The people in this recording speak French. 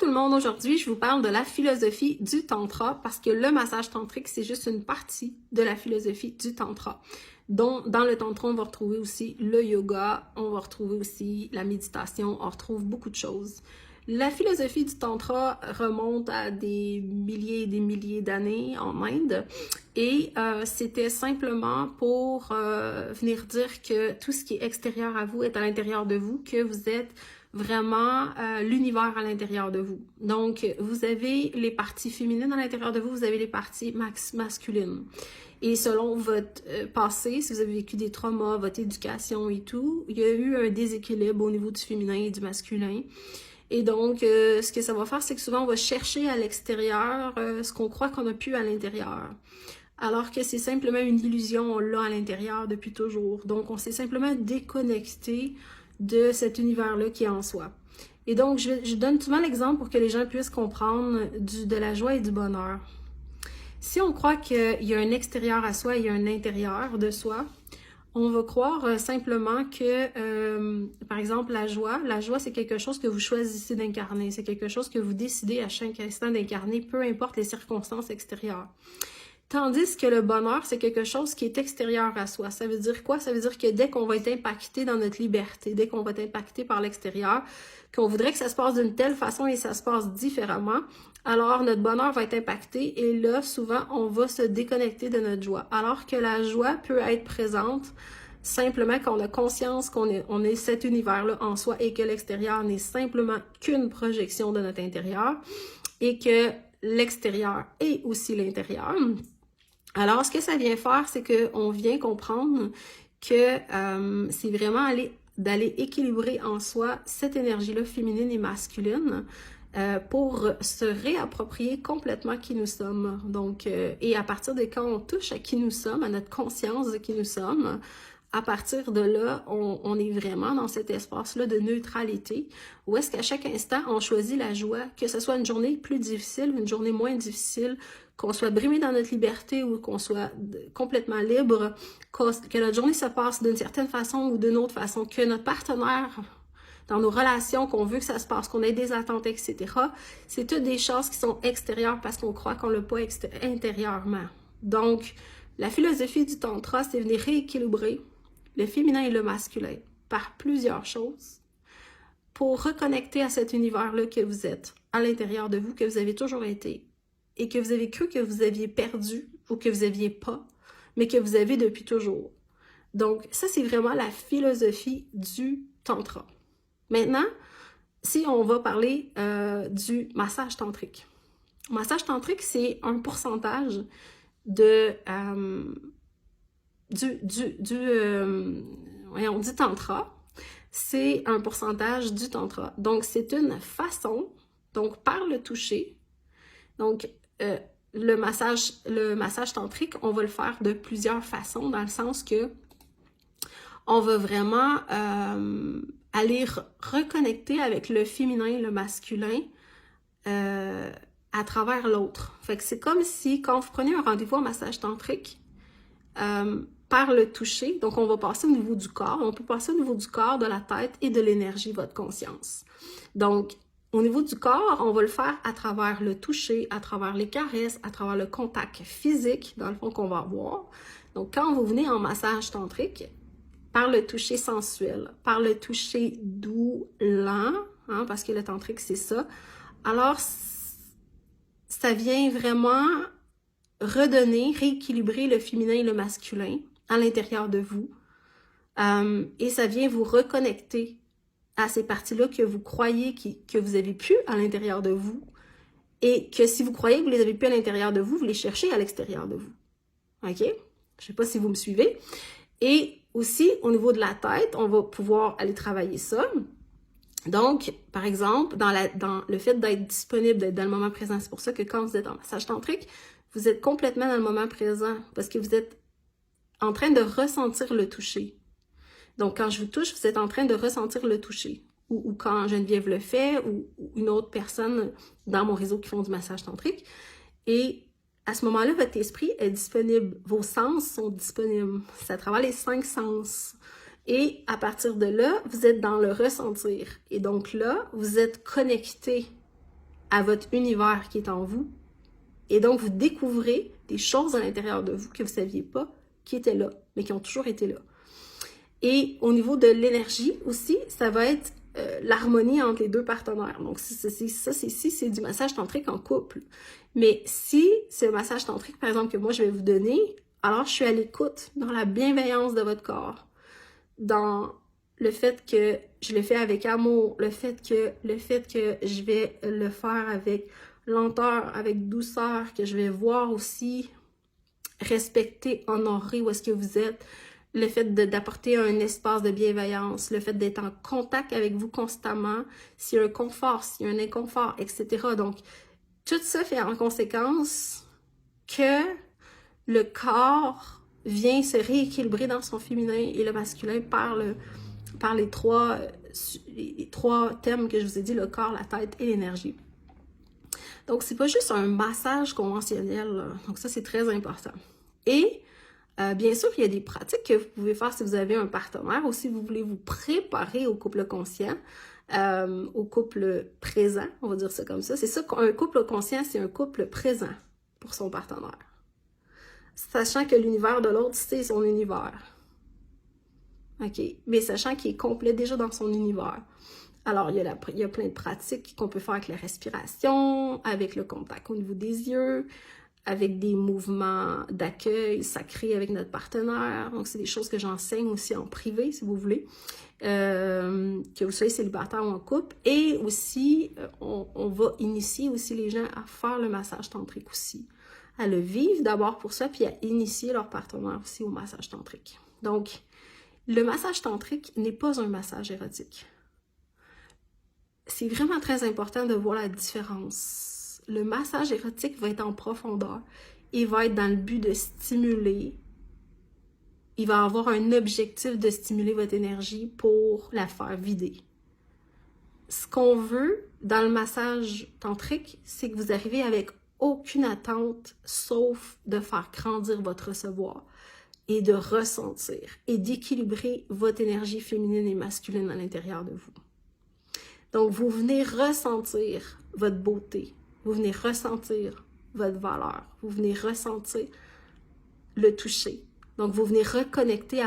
le monde, aujourd'hui je vous parle de la philosophie du tantra parce que le massage tantrique c'est juste une partie de la philosophie du tantra. Donc dans le tantra on va retrouver aussi le yoga, on va retrouver aussi la méditation, on retrouve beaucoup de choses. La philosophie du tantra remonte à des milliers et des milliers d'années en Inde et c'était simplement pour venir dire que tout ce qui est extérieur à vous est à l'intérieur de vous, que vous êtes vraiment l'univers à l'intérieur de vous. Donc, vous avez les parties féminines à l'intérieur de vous, vous avez les parties masculines. Et selon votre passé, si vous avez vécu des traumas, votre éducation et tout, il y a eu un déséquilibre au niveau du féminin et du masculin. Et donc, ce que ça va faire, c'est que souvent, on va chercher à l'extérieur ce qu'on croit qu'on a pu à l'intérieur. Alors que c'est simplement une illusion, on l'a à l'intérieur depuis toujours. Donc, on s'est simplement déconnecté de cet univers-là qui est en soi. Et donc, je donne souvent l'exemple pour que les gens puissent comprendre de la joie et du bonheur. Si on croit qu'il y a un extérieur à soi et il y a un intérieur de soi, on va croire simplement que, par exemple, la joie c'est quelque chose que vous choisissez d'incarner, c'est quelque chose que vous décidez à chaque instant d'incarner, peu importe les circonstances extérieures. Tandis que le bonheur, c'est quelque chose qui est extérieur à soi. Ça veut dire quoi? Ça veut dire que dès qu'on va être impacté dans notre liberté, dès qu'on va être impacté par l'extérieur, qu'on voudrait que ça se passe d'une telle façon et ça se passe différemment, alors notre bonheur va être impacté et là, souvent, on va se déconnecter de notre joie. Alors que la joie peut être présente simplement quand on a conscience qu'on est cet univers-là en soi et que l'extérieur n'est simplement qu'une projection de notre intérieur et que l'extérieur est aussi l'intérieur. Alors, ce que ça vient faire, c'est qu'on vient comprendre que c'est vraiment d'aller équilibrer en soi cette énergie-là féminine et masculine pour se réapproprier complètement qui nous sommes. Donc, et à partir de quand on touche à qui nous sommes, à notre conscience de qui nous sommes, à partir de là, on est vraiment dans cet espace-là de neutralité où est-ce qu'à chaque instant, on choisit la joie, que ce soit une journée plus difficile, une journée moins difficile, qu'on soit brimé dans notre liberté ou qu'on soit complètement libre, que notre journée se passe d'une certaine façon ou d'une autre façon, que notre partenaire, dans nos relations, qu'on veut que ça se passe, qu'on ait des attentes, etc. C'est toutes des choses qui sont extérieures parce qu'on croit qu'on l'a pas intérieurement. Donc, la philosophie du tantra, c'est venir rééquilibrer le féminin et le masculin par plusieurs choses pour reconnecter à cet univers-là que vous êtes à l'intérieur de vous, que vous avez toujours été et que vous avez cru que vous aviez perdu ou que vous n'aviez pas, mais que vous avez depuis toujours. Donc, ça, c'est vraiment la philosophie du tantra. Maintenant, si on va parler du massage tantrique. Le massage tantrique, c'est un pourcentage du tantra, c'est un pourcentage du tantra. Donc, c'est une façon, donc par le toucher, donc le massage tantrique, on va le faire de plusieurs façons, dans le sens que on va vraiment aller reconnecter avec le féminin et le masculin à travers l'autre. Fait que c'est comme si, quand vous prenez un rendez-vous en massage tantrique, par le toucher, donc on va passer au niveau du corps, on peut passer au niveau du corps, de la tête et de l'énergie, votre conscience. Donc, au niveau du corps, on va le faire à travers le toucher, à travers les caresses, à travers le contact physique, dans le fond, qu'on va avoir. Donc, quand vous venez en massage tantrique, par le toucher sensuel, par le toucher doux, lent, hein, parce que le tantrique, c'est ça, alors, ça vient vraiment redonner, rééquilibrer le féminin et le masculin à l'intérieur de vous. Et ça vient vous reconnecter à ces parties-là que vous croyez que vous avez pu à l'intérieur de vous. Et que si vous croyez que vous les avez pu à l'intérieur de vous, vous les cherchez à l'extérieur de vous. OK? Je sais pas si vous me suivez. Et aussi, au niveau de la tête, on va pouvoir aller travailler ça. Donc, par exemple, dans le fait d'être disponible, d'être dans le moment présent, c'est pour ça que quand vous êtes en massage tantrique, vous êtes complètement dans le moment présent parce que vous êtes en train de ressentir le toucher. Donc, quand je vous touche, vous êtes en train de ressentir le toucher. Ou quand Geneviève le fait, ou une autre personne dans mon réseau qui font du massage tantrique. Et à ce moment-là, votre esprit est disponible. Vos sens sont disponibles. Ça travaille les 5 sens. Et à partir de là, vous êtes dans le ressentir. Et donc là, vous êtes connecté à votre univers qui est en vous. Et donc, vous découvrez des choses à l'intérieur de vous que vous ne saviez pas qui étaient là, mais qui ont toujours été là. Et au niveau de l'énergie aussi, ça va être l'harmonie entre les deux partenaires. Donc, c'est du massage tantrique en couple. Mais si c'est un massage tantrique, par exemple, que moi, je vais vous donner, alors je suis à l'écoute, dans la bienveillance de votre corps, dans le fait que je le fais avec amour, le fait que je vais le faire avec lenteur, avec douceur, que je vais voir aussi, respecter, honorer où est-ce que vous êtes, le fait d'apporter un espace de bienveillance, le fait d'être en contact avec vous constamment, s'il y a un confort, s'il y a un inconfort, etc. Donc, tout ça fait en conséquence que le corps vient se rééquilibrer dans son féminin et le masculin par les trois thèmes que je vous ai dit, le corps, la tête et l'énergie. Donc, c'est pas juste un massage conventionnel, là. Donc ça, c'est très important. Et bien sûr, il y a des pratiques que vous pouvez faire si vous avez un partenaire ou si vous voulez vous préparer au couple conscient, au couple présent, on va dire ça comme ça. C'est ça qu'un couple conscient, c'est un couple présent pour son partenaire. Sachant que l'univers de l'autre, c'est son univers. OK? Mais sachant qu'il est complet déjà dans son univers. Alors, il y a plein de pratiques qu'on peut faire avec la respiration, avec le contact au niveau des yeux, avec des mouvements d'accueil sacré avec notre partenaire. Donc, c'est des choses que j'enseigne aussi en privé, si vous voulez, que vous soyez célibataire ou en couple. Et aussi, on va initier aussi les gens à faire le massage tantrique aussi, à le vivre d'abord pour ça, puis à initier leur partenaire aussi au massage tantrique. Donc, le massage tantrique n'est pas un massage érotique. C'est vraiment très important de voir la différence. Le massage érotique va être en profondeur. Il va être dans le but de stimuler. Il va avoir un objectif de stimuler votre énergie pour la faire vider. Ce qu'on veut dans le massage tantrique, c'est que vous arrivez avec aucune attente, sauf de faire grandir votre recevoir et de ressentir et d'équilibrer votre énergie féminine et masculine à l'intérieur de vous. Donc, vous venez ressentir votre beauté, vous venez ressentir votre valeur, vous venez ressentir le toucher. Donc, vous venez reconnecter à